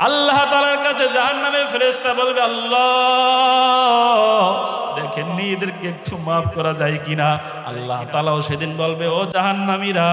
আল্লাহ তাআলার কাছে জাহান্নামের ফেরেশতা বলবে, আল্লাহ দেখেননি এদেরকে একটু মাফ করা যায় কিনা। আল্লাহ তাআলাও সেদিন বলবে, ও জাহান্নামীরা,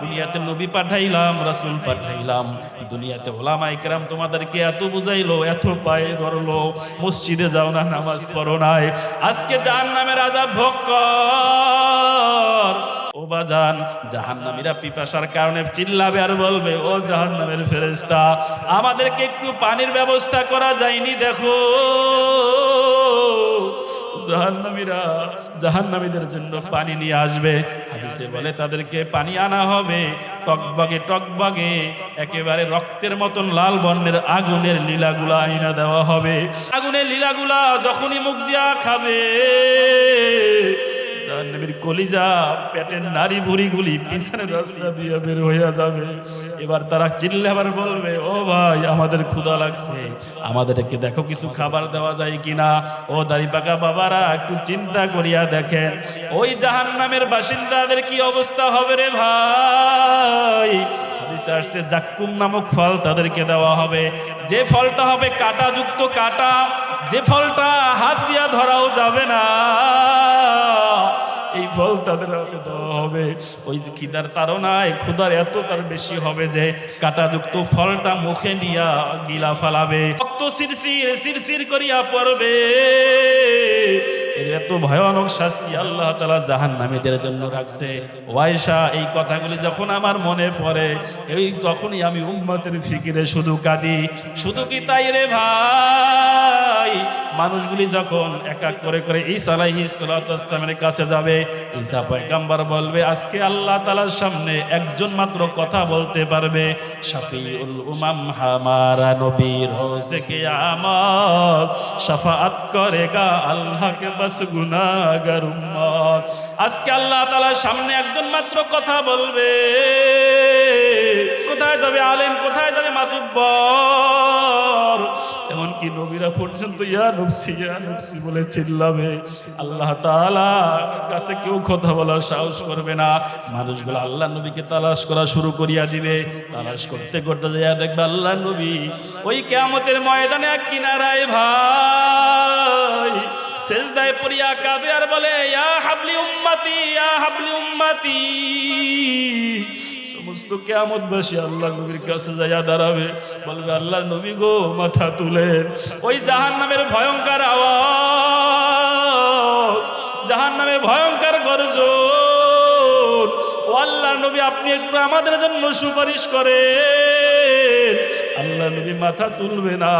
দুনিয়াতে নবী পাঠাইলাম, রাসূল পাঠাইলাম, দুনিয়াতে ওলামায়ে কেরাম তোমাদেরকে এত বুঝাইলো, এত পায়ে ধরলো, মসজিদে যাও না, নামাজ পড়ো নাই, আজকে জাহান্নামের আযাব ভোগ কর। ও বাজান, জাহান্নামীরা পিপাসার কারণে চিল্লাবে আর বলবে, ও জাহান্নামের ফেরেশতা, আমাদেরকে একটু পানির ব্যবস্থা করা যায়নি, দেখো। জাহান্নামীরা জাহান্নামীদের জন্য পানি নিয়ে আসবে। হাদিসে বলে তাদেরকে পানি আনা হবে টকবগে টকবগে, একেবারে রক্তের মতন লাল বর্ণের আগুনের লীলাগুলা আইনা দেওয়া হবে। আগুনের লীলাগুলা যখনই মুখ দিয়া খাবে, জাহান্নামীর কলিজা, পেটের নাড়ি ভুড়িগুলি পিছনের রাস্তা দিয়ে বের হইয়া যাবে। এবার তারা চিল্লে আবার বলবে, ও ভাই, আমাদের ক্ষুধা লাগছে, আমাদেরকে দেখো কিছু খাবার দেওয়া যায় কিনা। ও দাড়ি পাকা বাবারা, একটু চিন্তা করিয়া দেখেন ওই জাহান্নামের বাসিন্দাদের কি অবস্থা হবে রে ভাই। হাদিসে আসছে, জাক্কুম নামক ফল তাদেরকে দেওয়া হবে, যে ফলটা হবে কাঁটাযুক্ত, কাঁটা, যে ফলটা হাত দিয়া ধরাও যাবে না, এই ফল তাদের হাতে দেওয়া হবে। ওই যে খিদার তাড়নায় ক্ষুধার এত তার বেশি হবে যে কাঁটাযুক্ত ফলটা মুখে নিয়া গিলা ফালাবে, রক্ত শিরশির শিরশির করিয়া পড়বে। এর এত ভয়ানক শাস্তি আল্লাহ তাআলা জাহান্নামীদের জন্য রাখছে। ওয়াইশা, এই কথাগুলি যখন আমার মনে পড়ে, এই তখনই আমি উম্মতের ফিকিরে শুধু কাঁদি। শুধু কি তাই রে ভাই, মানুষগুলি যখন এক এক করে করে ঈসা আলাইহিস সালাতু ওয়াস সালামের কাছে যাবে, ঈসা পয়গম্বর বলবে, আজকে আল্লাহ তাআলার সামনে একজন মাত্র কথা বলতে পারবে, শাফিউল উমাম হামারা নবী রোজে কিয়ামত শাফাআত করেগা আল্লাহ কে বাস গুনাহগার উম্মত। আজকে আল্লাহ তাআলার সামনে একজন মাত্র কথা বলবে। কোথায় যাবে আলেম, কোথায় যাবে মাতুব্বর, এমনকি নবীরা পর্যন্ত ইয়া নফসি বলে চিল্লাবে। আল্লাহ তাআলা কাছে কেউ কথা বলার সাহস করবে না। মানুষগুলো আল্লাহ নবীকে তালাশ করা শুরু করিয়া দিবে। তালাশ করতে করতে যা দেখবে আল্লাহ নবী ওই কিয়ামতের ময়দানে এক কিনারায় ভাই সেজদায় পড়িয়া কাঁদে আর বলে, ইয়া হাবলি উম্মতি, ইয়া হাবলি উম্মতি। সমস্ত কিয়ামতবাসী আল্লাহ নবীর কাছে যাইয়া দাঁড়াবে, বলবে, আল্লাহ নবী গো, মাথা তুলেন। ওই জাহান্নামের ভয়ঙ্কর আওয়াজ, জাহান্নামের ভয়ঙ্কর গর্জন, ও আল্লাহ নবী আপনি একটু আমাদের জন্য সুপারিশ করেন। আল্লাহ নবী মাথা তুলবে না।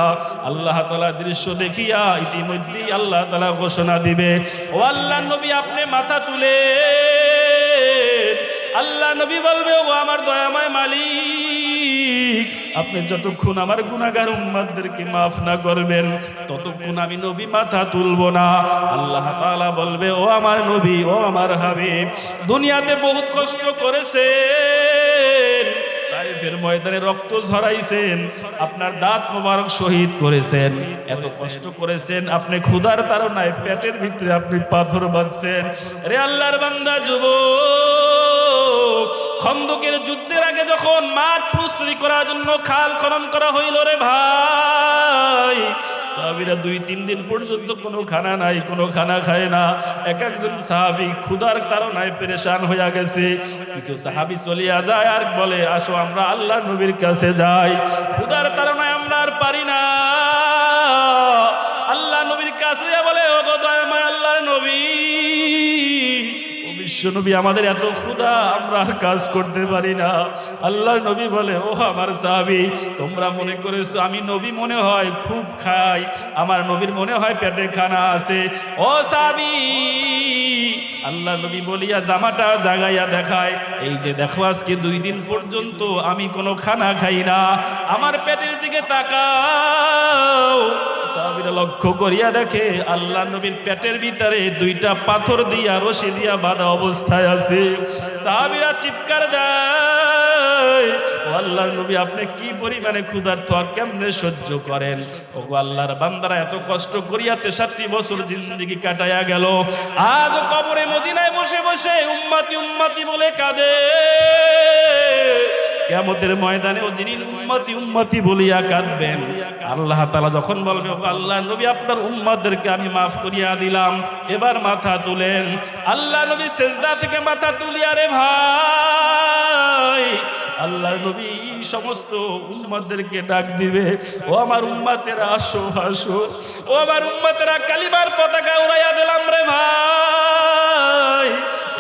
আল্লাহ তাআলা দৃশ্য দেখিয়া ইতিমধ্যেই আল্লাহ তাআলা ঘোষণা দিবে, ও আল্লাহ নবী আপনি মাথা তুলেন। আল্লাহ নবী বলবে, ও আমার দয়াময় মালিক, আপনি যতক্ষণ আমার গুনাহগার উম্মতদেরকে মাফ না করবেন ততক্ষণ আমি নবী মাথা তুলবো না। আল্লাহ তাআলা বলবে, ও আমার নবী, ও আমার হাবিব, দুনিয়াতে বহুত কষ্ট করেছেন, তাইফের ময়দানে রক্ত ঝরাইছেন, আপনার দাঁত মোবারক শহীদ করেছেন, এত কষ্ট করেছেন, আপনি ক্ষুধার তাড়নায় পেটের ভিতরে আপনি পাথর বাঁধছেন। রে আল্লাহর বান্দা যুবক, খন্দকের যুদ্ধের আগে যখন মাঠ প্রস্তুতি করার জন্য খাল খনন করা হইল রে ভাই, সাহাবীরা 2-3 দিন পর্যন্ত কোনো খানা নাই, কোনো খানা খায় না। এক একজন সাহাবী ক্ষুধার তাড়নায় পেরেশান হইয়া গেছে। কিছু সাহাবী চলিয়া যায় আর বলে, আসো আমরা আল্লাহ নবীর কাছে যাই, ক্ষুধার তাড়নায় আমরা আর পারি না। আল্লাহ নবীর কাছে বলে, ও গো দয়াময় আল্লাহর নবী, বিশ্বনবী আমাদের এত ক্ষুধা, আমরা আর কাজ করতে পারি না। আল্লাহ নবী বলে, ও আমার সাহাবী, তোমরা মনে করেছো আমি নবী মনে হয় খুব খাই, আমার নবীর মনে হয় পেটে খানা আছে। ও সাহাবী, আল্লাহ নবী বলিয়া জামাটা জাগাইয়া দেখায়, এই যে দেখো আজকে 2 দিন পর্যন্ত আমি কোনো খানা খাই না, আমার পেটের দিকে তাকাও। সাহাবীরা লক্ষ্য করিয়া দেখে আল্লাহ নবীর পেটের ভিতরে 2টা পাথর দিয়া রশি দিয়া বাঁধা অবস্থায় আছে। সাহাবীরা চিৎকার দেয়, ও আল্লাহর নবী আপনি কি পরিমাণে ক্ষুধার্ত, আর কেমনে সহ্য করেন? ও আল্লাহর বান্দারা এত কষ্ট করিয়া 63 বছর জিন্দেগি কাটাইয়া গেল, আজও কবরে মদিনায় বসে বসে উম্মতি উম্মতি বলে কাঁদে। কিয়ামতের ময়দানেও যিনি উম্মতি উম্মতি বলিয়া কাঁদবেন, আল্লাহ তাআলা যখন বলবে ও আল্লাহ নবী আপনার উম্মতদেরকে আমি মাফ করিয়া দিলাম, এবার মাথা তুলেন। আল্লাহ নবী সিজদা থেকে মাথা তুলিয়া রে ভাই আল্লাহ নবী সমস্ত উম্মতদেরকে ডাক দিবে, ও আমার উম্মতেরা আসো আসো, ও আমার উম্মতেরা কালিমার পতাকা উড়াইয়া দিলাম রে ভাই,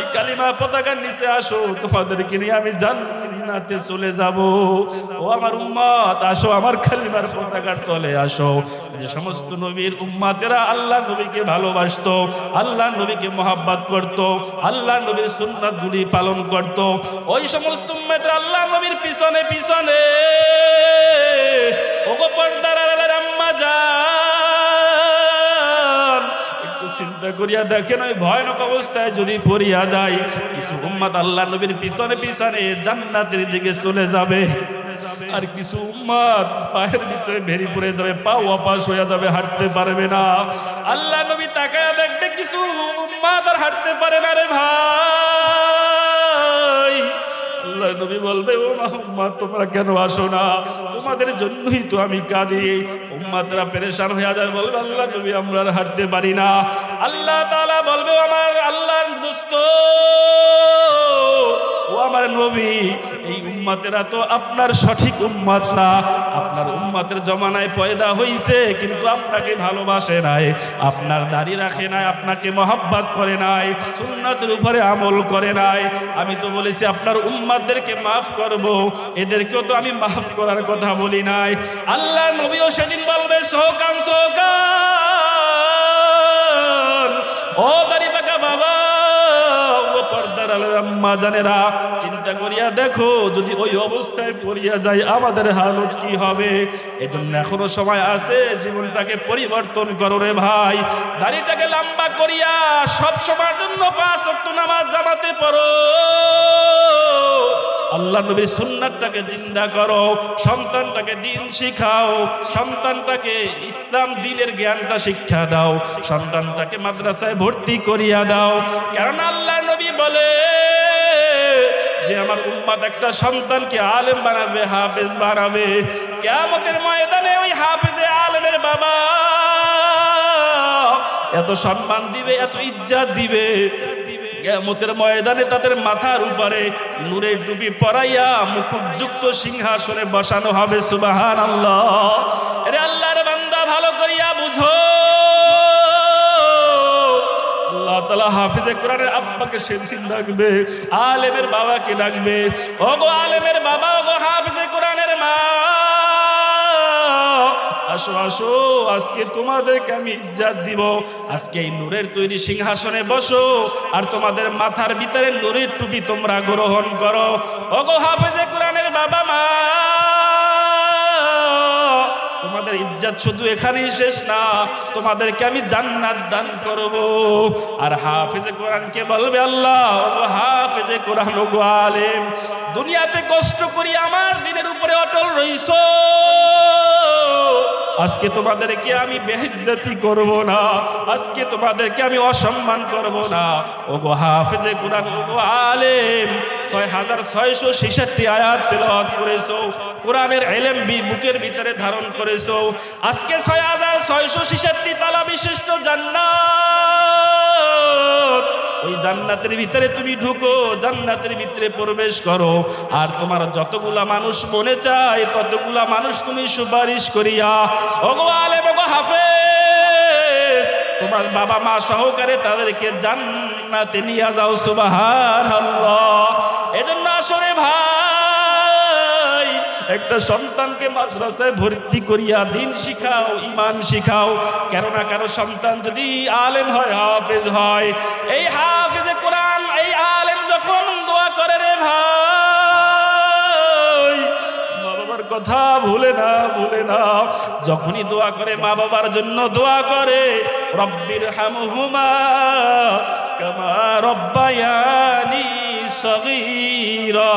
এই কালিমা পতাকার নিচে আসো, তোমাদেরকে নিয়ে আমি জান্নাতে চলে যাব। ও আমার উম্মত আসো, আমার কালিমার পতাকার তলে আসো। যে সমস্ত নবীর উম্মতেরা আল্লাহ নবীকে ভালোবাসতো, আল্লাহ নবীকে মহব্বত করত, আল্লাহ নবীর সুন্নাতগুলি পালন করত, ওই সমস্ত উম্মতেরা আল্লাহ নবীর পিছনে পিছনে ওগো পর্দার আড়ালের আম্মা জান, একটু চিন্তা করিয়া দেখেন ওই ভয়ানক অবস্থায় যদি পড়িয়া যায়, কিছু উম্মত আল্লাহ নবীর পিছনে পিছনে জান্নাতের দিকে চলে যাবে, আর কিছু উম্মত পায়ের ভিতরে ভেরি পড়ে যাবে, পা অপাস হয়ে যাবে, হাঁটতে পারবে না। আল্লাহ নবী তাকায়া দেখবে কিছু উম্মত আর হাঁটতে পারে না রে ভাই। আল্লাহ নবী বলবে ও উম্মত তোমরা কেন আসো না, তোমাদের জন্যই তো আমি কাঁদি। উম্মতরা পেরেশান হয়ে যায়, বলবে আল্লাহ নবী আমরা আর হাঁটতে পারি না। আল্লাহ তাআলা বলবে আমার আল্লাহর দোস্ত, ও আমার নবী এই উম্মতেরা তো আপনার সঠিক উম্মত না, আপনার উম্মতের জমানায় পয়দা হইছে কিন্তু আপনাকে ভালোবাসে নাই, আপনার দাড়ি রাখে নাই, আপনাকে মহব্বত করে নাই, সুন্নাতের উপরে আমল করে নাই। আমি তো বলেছি আপনার উম্মতদেরকে মাফ করব, এদেরকেও তো আমি মাফ করার কথা বলি নাই। আল্লাহ নবীও সেদিন বলবে সোহকান সোহকান, ও দাড়ি পাকা বাবা, ও পর্দার আলের আম্মা জানেরা, চিন্তা করিয়া দেখো যদি ওই অবস্থায় পড়িয়া যায় আমাদের হালত কি হবে। এজন্য এখনো সময় আছে, জীবনটাকে পরিবর্তন করো রে ভাই, দাড়িটাকে লম্বা করিয়া সব সময়ের জন্য 5 ওয়াক্ত নামাজ জামাতে পড়ো, আল্লাহ নবীর সুন্নাতটাকে জিন্দা করো, সন্তানটাকে দিন শিখাও, সন্তানটাকে ইসলাম দ্বীনের জ্ঞানটা শিক্ষা দাও, সন্তানটাকে মাদ্রাসায় ভর্তি করিয়া দাও। কারণ আল্লাহ নবী বলে যে আমার উম্মত একটা সন্তানকে আলেম বানাবে, হাফেজ বানাবে, কিয়ামতের ময়দানে ওই হাফেজে আলেমের বাবা এত সম্মান দিবে, এত ইজ্জত দিবে, কিয়ামতের ময়দানে তাদের মাথার উপরে নূরের টুপি পরাইয়া মুকুটযুক্ত সিংহাসনে বসানো হবে। সুবহানাল্লাহ। আরে আল্লাহর বান্দা ভালো করিয়া বুঝো, আল্লাহ তাআলা হাফেজে কোরআনের আব্বাকে সেদিন ডাকবে, আলেমের বাবাকে ডাকবে, ওগো আলেমের বাবা, ওগো হাফেজে কোরআনের মা, আসো আসো, আজকে তোমাদেরকে আমি ইজ্জত দিব, আজকে এই নূরের তৈরি সিংহাসনে বসো, আর তোমাদের মাথার ভিতরে নূরের টুপি তোমরা গ্রহণ করো। ওগো হাফেজে কোরআনের বাবা মা, তোমাদের ইজ্জত শুধু এখানেই শেষ না, তোমাদেরকে আমি জান্নাত দান করব। আর হাফেজে কোরআনকে বলবে আল্লাহ, ও হাফেজে কোরআন, ও আলেম, দুনিয়াতে কষ্ট করি আমার দ্বীনের উপরে অটল রইছো, আজকে তোমাদেরকে আমি বেইজ্জতি করব না, আজকে তোমাদেরকে আমি অসম্মান করব না। ওগো হাফেজে কোরআন, ওগো আলেম, 6666 আয়াত তেলাওয়াত করেছো, কোরআনের ইলম বুকের ভিতরে ধারণ করেছো, আজকে 6666 তালা বিশিষ্ট জান্নাত, ওই জান্নাতের ভিতরে তুমি ঢুকো, জান্নাতের ভিতরে প্রবেশ করো, আর তোমার যতগুলা মানুষ মনে চায় ততগুলা মানুষ তুমি সুপারিশ করিয়া, ওগো আলেম, ওগো হাফেজ, তোমার বাবা মা সহকারে তাদেরকে জান্নাতে নিয়ে যাও। সুবহানাল্লাহ। এজন্য আসলে ভাই একটা সন্তানকে মাদ্রাসায় ভর্তি করিয়া দিন শিখাও, ঈমান শিখাও, কেননা কারো সন্তান যদি আলেম হয়, হাফেজ হয়, এই হাফেজে কোরআন, এই আলেম যখন দোয়া করে রে ভাই, মা বাবার কথা ভুলে না, ভুলে না, যখনই দোয়া করে মা বাবার জন্য দোয়া করে, রব্বির হামহুমা কামা রব্বায়ানি সগীরা।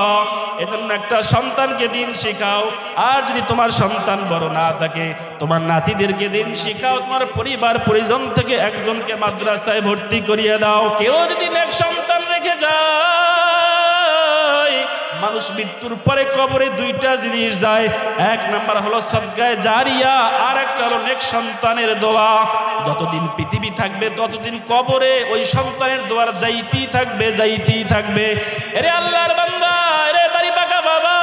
এজন্য একটা সন্তানকে দিন শিখাও, আর যদি তোমার সন্তান বড় না থাকে, তোমার নাতিদেরকে দিন শিখাও, তোমার পরিবার পরিজন থেকে একজনকে মাদ্রাসায় ভর্তি করিয়ে দাও। কেউ যদি নেক সন্তান রেখে যায়, মা মানুষ মৃত্যুর পরে কবরে দুইটা জিনিস যায়। এক নাম্বার হলো সদকায়ে জারিয়া, আর একটা হলো নেক সন্তানের দোয়া। যতদিন পৃথিবী থাকবে ততদিন কবরে ওই সন্তানের দোয়ার যাইতেই থাকবে, যাইতেই থাকবে। এরে আল্লাহর বান্দা, এরে দাড়ি পাকা বাবা,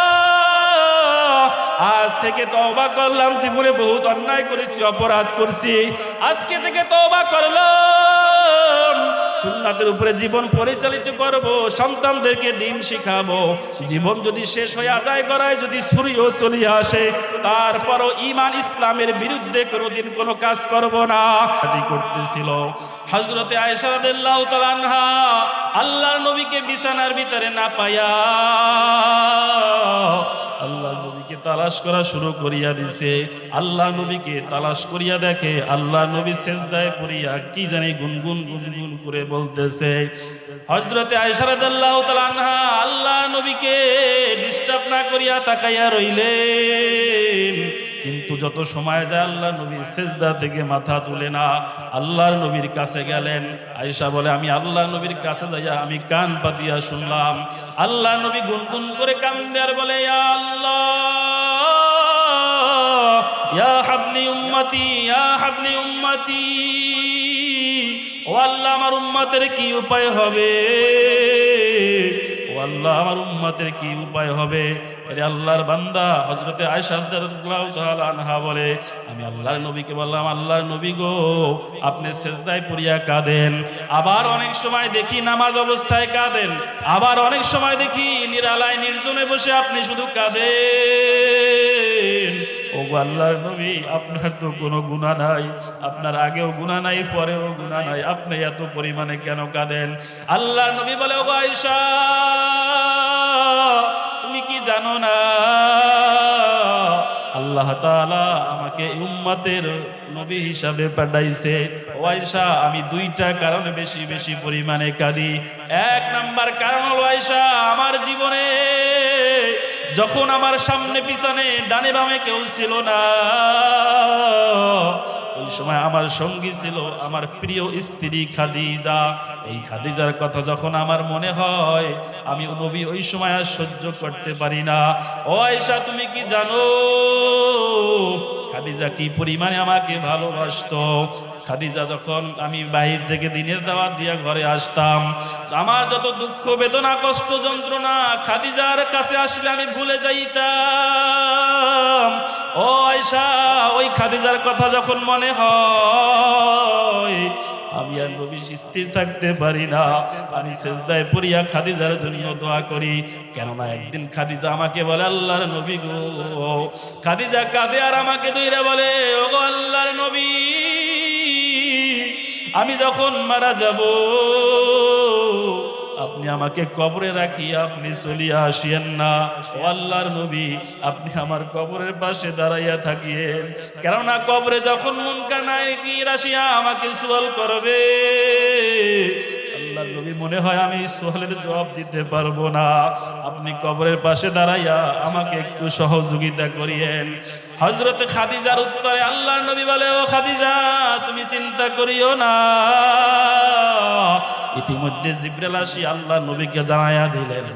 আজ থেকে তওবা করলাম, জীবনে বহুত অন্যায় করেছি, অপরাধ করছি, আজকে থেকে তওবা করলাম, সুন্নাতের উপরে জীবন পরিচালিত করব, সন্তানদেরকে দিন শিখাবো। জীবন যদি শেষ হয়ে যায়, গড়ায় যদি সূর্য চলিয়ে আসে, তারপরও ঈমান ইসলামের বিরুদ্ধে কোনোদিন কোনো কাজ করব না। এটি করতেছিল হযরতে আয়েশা রাদিয়াল্লাহু তাআলা আনহা, আল্লাহর নবীকে বিছানার ভিতরে না পায়া আল্লাহর নবীকে তালাশ করা শুরু করিয়া দিছে। আল্লাহ নবীকে তালাশ করিয়া দেখে আল্লাহ নবী সেজদায় পড়িয়া কি জানি গুনগুন গুনগুন করে বলতেছে। হযরতে আয়েশা রাদিয়াল্লাহু তাআলা আনহা আল্লাহ নবীকে ডিস্টার্ব না করিয়া তাকাইয়া রইলেন, কিন্তু যত সময় যায় আল্লাহ নবী সেজদা থেকে মাথা তুলে না। আল্লাহর নবীর কাছে গেলেন। আয়েশা বলে, আমি আল্লাহর নবীর কাছে যাইয়া আমি কান পাতিয়া শুনলাম আল্লাহ নবী গুনগুন করে কান্দে আর বলে, ইয়া আল্লাহ, ইয়া হাবলি উম্মতি, ইয়া হাবলি উম্মতি, ও আল্লাহ আমার উম্মতের কি উপায় হবে, ও আল্লাহ আমার উম্মতের কি উপায় হবে। আরে আল্লাহর বান্দা হযরতে আয়েশা রাদিয়াল্লাহু তাআলা আনহা বলে, আমি আল্লাহর নবীকে বললাম, আল্লাহর নবী গো, আপনি সেজদায় পড়িয়া কাঁদেন, আবার অনেক সময় দেখি নামাজ অবস্থায় কাঁদেন, আবার অনেক সময় দেখি নিরালায় নির্জনে বসে আপনি শুধু কাঁদেন। ও আল্লাহর নবী, আপনার তো কোনো গুনাহ নাই, আপনার আগেও গুনাহ নাই, পরেও গুনাহ নাই, আপনি এত পরিমাণে কেন কাঁদেন? আল্লাহর নবী বলে, ও আয়েশা, তুমি কি জানো না আল্লাহ তাআলা আমাকে উম্মতের নবী হিসাবে পাঠাইছে? ও আয়েশা, আমি দুইটা কারণে বেশি বেশি পরিমাণে কাঁদি। এক নাম্বার কারণ হলো আয়েশা, আমার জীবনে যখন আমার সামনে পিছনে ডানে বামে কেউ ছিল না, ওই সময় আমার সঙ্গী ছিল আমার প্রিয় স্ত্রী খাদিজা। এই খাদিজার কথা যখন আমার মনে হয়, আমি নবী ওই সময় আর সহ্য করতে পারি না। ও আয়েশা, তুমি কি জানো খাদিজা কি পরিমাণে আমাকে ভালোবাসতো? খাদিজা যখন আমি বাহির থেকে দিনের দাওয়াত দিয়া ঘরে আসতাম, আমার যত দুঃখ বেদনা কষ্ট যন্ত্রণা খাদিজার কাছে আসলে আমি ভুলে যাইতাম। ও আয়েশা, ওই খাদিজার কথা যখন মনে হয়, আমি আর নবী স্থির থাকতে পারি না, আমি সেজদায় পড়িয়া খাদিজার জন্য দোয়া করি। কেননা একদিন খাদিজা আমাকে বলে, আল্লাহর নবী গো, খাদিজা কাঁদে আর আমাকে ধইরা বলে, ও গো আল্লাহর নবী, আমি যখন মারা যাব আপনি আমাকে কবরে রাখিয়া আপনি চলিয়া আসিয়েন না। ও আল্লাহর নবী, আপনি আমার কবরের পাশে দাঁড়াইয়া থাকিয়েন, কেননা কবরে যখন মুনকার নাকির আসিয়া আমাকে সুয়াল করবে, আল্লাহর নবী মনে হয় আমি সুয়ালের জবাব দিতে পারবো না, আপনি কবরের পাশে দাঁড়াইয়া আমাকে একটু সহযোগিতা করিয়েন। হযরত খাদিজার উত্তরে আল্লাহর নবী বলে, ও খাদিজা, তুমি চিন্তা করিও না। ইতিমধ্যে জিবরাইল আসি আল্লাহর নবীকে জানাইয়া দিলেন,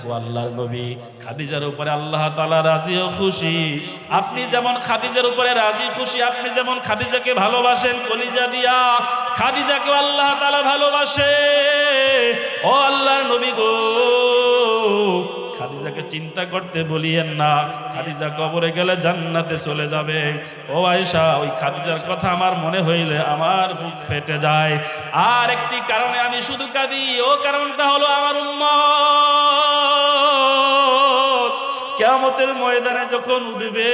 ও আল্লাহর নবী, খাদিজার উপরে আল্লাহ তাআলা রাজি ও খুশি। আপনি যেমন খাদিজার উপরে রাজি খুশি, আপনি যেমন খাদিজাকে ভালোবাসেন কলিজা দিয়া, খাদিজাকে আল্লাহ তাআলা ভালোবাসে। ও আল্লাহর নবী গো, খাদিজাকে চিন্তা করতে বলিয়েন না, খাদিজা কবরে গেলে জান্নাতে চলে যাবে। ও আয়েশা, ওই খাদিজার কথা আমার মনে হইলে আমার বুক ফেটে যায়। আর একটি কারণে আমি শুধু কাঁদি, ও কারণটা হলো আমার উম্মত কিয়ামতের ময়দানে যখন উঠবে,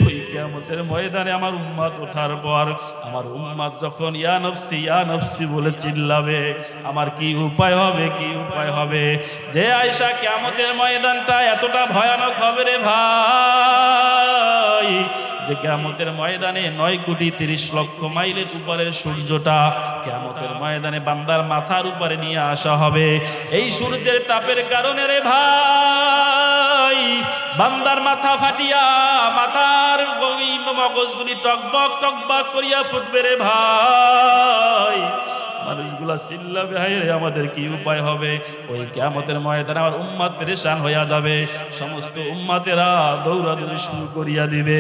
ওই কিয়ামতের ময়দানে আমার উম্মত ওঠার পর আমার উম্মত যখন ইয়া নফসি ইয়া নফসি বলে চিল্লাবে, আমার কি উপায় হবে, কি উপায় হবে? যে আয়েশা, কিয়ামতের ময়দানটা এতটা ভয়ানক হবে রে ভাই, যে কিয়ামতের ময়দানে 9,30,00,000 মাইলের উপরের সূর্যটা কিয়ামতের ময়দানে বান্দার মাথার উপরে নিয়ে আসা হবে। এই সূর্যের তাপের কারণে রে ভাই, বান্দার মাথা ফাটিয়া মাথার মগজগুলি টকবক টকবক করিয়া ফুটবে রে ভাই। মানুষগুলা চিল্লাবে, হায় রে আমাদের কি উপায় হবে? ওই কিয়ামতের ময়দানে আমার উম্মত পেরেশান হইয়া যাবে, সমস্ত উম্মতেরা দৌড়াদৌড়ি শুরু করিয়া দিবে।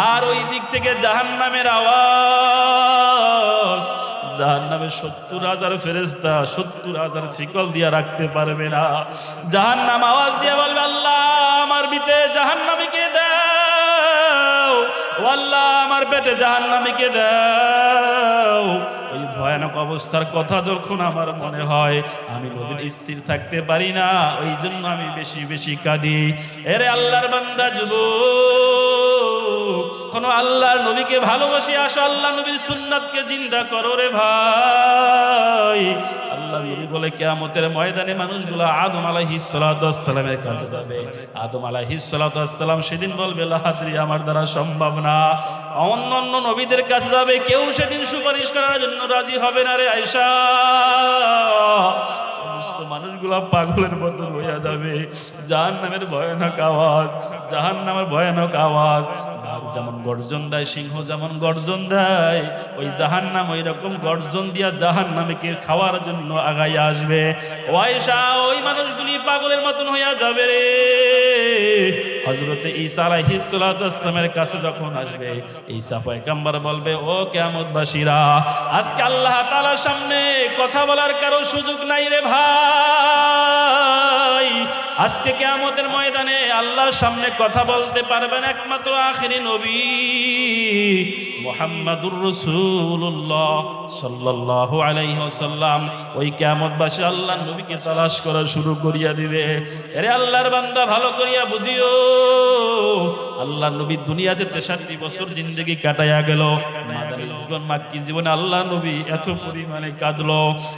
আর ওই দিক থেকে জাহান্নামের আওয়াজ, জাহান্নামে 70,000 ফেরেশতা 70,000 শিকল দিয়া রাখতে পারবে না। জাহান্নাম আওয়াজ দিয়ে বলবে, আল্লাহ আমার ভিতরে জাহান্নামীকে দাও, ও আল্লাহ আমার পেটে জাহান্নামীকে দাও। ওই ভয়ানক অবস্থার কথা যখন আমার মনে হয়, আমি নবীর স্থির থাকতে পারি না, ওই জন্য আমি বেশি বেশি কাঁদি। এরে আল্লাহর বান্দা যুবক, কোন আল্লাহর নবীকে ভালোবাসি আসো, আল্লাহ নবীর সুন্নাতকে জিন্দা করো রে ভাই। আল্লাহ নবী বলে কিয়ামতের ময়দানে মানুষগুলো আদম আলাইহিস সালাতু ওয়াস সালামের কাছে যাবে। আদম আলাইহিস সালাতু ওয়াস সালাম সেদিন বলবে, লা হাদরি, আমার দ্বারা সম্ভব না। অন্য অন্য নবীদের কাছে যাবে, কেউ সেদিন সুপারিশ করার জন্য রাজি হবে না রে আয়েশা। সমস্ত মানুষগুলা পাগলের মতো হইয়া যাবে। জাহান্নামের ভয়ানক আওয়াজ, জাহান্নামের ভয়ানক আওয়াজ। বাঘ যেমন গর্জন দেয়, সিংহ যেমন গর্জন দেয়, ওই জাহান্নাম ওই রকম গর্জন দিয়া জাহান্নামীকে খাওয়ার জন্য আগাইয়া আসবে। ও আয়েশা, ওই মানুষগুলি পাগলের মতন হইয়া যাবে রে। হযরতে ঈসা আলাইহিস সালাতু ওয়াস সালামের কাছে যখন আসবে, ঈসা পয়গম্বর বলবে, ও কিয়ামতবাসীরা, আজকে আল্লাহ তাআলার সামনে কথা বলার কারো সুযোগ নাই রে ভাই। আজকে কিয়ামতের ময়দানে আল্লাহর সামনে কথা বলতে পারবেন একমাত্র আখেরি নবী মুহাম্মাদুর রাসূলুল্লাহ সাল্লাল্লাহু আলাইহি ওয়াসাল্লাম। ওই কিয়ামতবাসী আল্লাহর নবীকে তালাশ করা শুরু করিয়া দিবে। আরে আল্লাহর বান্দা ভালো করিয়া বুঝিও, আল্লাহর নবী দুনিয়াতে 63 বছর জিন্দেগি কাটাইয়া গেল। মাদানী জীবন, মাক্কি জীবনে আল্লাহর নবী এত পরিমাণে কাঁদলো।